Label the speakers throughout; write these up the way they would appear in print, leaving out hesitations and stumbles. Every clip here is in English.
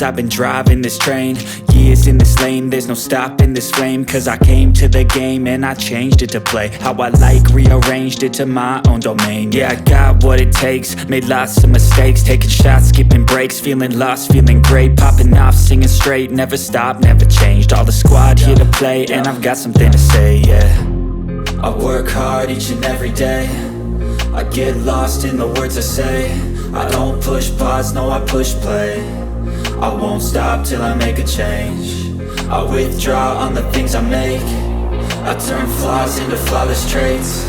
Speaker 1: years I've been driving this train, years in this lane, there's no stopping this flame. Cause I came to the game and I changed it to play how I like, rearranged it to my own domain. Yeah, I got what it takes, made lots of mistakes, taking shots, skipping breaks, feeling lost, feeling great, popping off, singing straight, never stopped, never changed. All the squad here to play, and I've got something to say, yeah. I work hard each and every day, I get lost in the words I say. I don't push pause, no I push play. I won't stop till I make a change. I withdraw on the things I make. I turn flaws into flawless traits.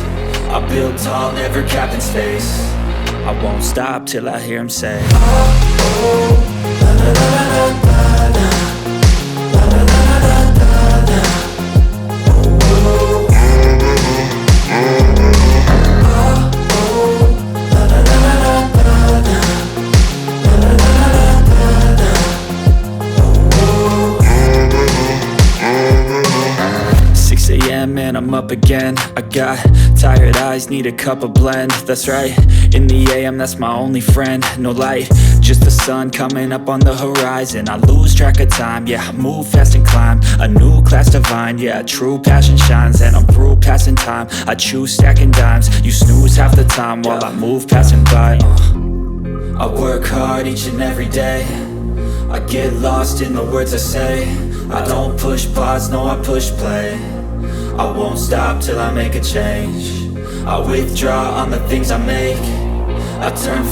Speaker 1: I build tall, never capped in space. I won't stop till I hear him say, oh, oh, la la la la la la, la la la la la la, oh, oh, and I'm up again. I got tired eyes, need a cup of blend. That's right, in the AM, that's my only friend. No light, just the sun coming up on the horizon. I lose track of time, yeah, I move fast and climb a new class divine, yeah, true passion shines. And I'm through passing time, I choose stacking dimes. You snooze half the time while I move passing by. I work hard each and every day, I get lost in the words I say. I don't push pause, no I push play. I won't stop till I make a change. I withdraw on the things I make. I turn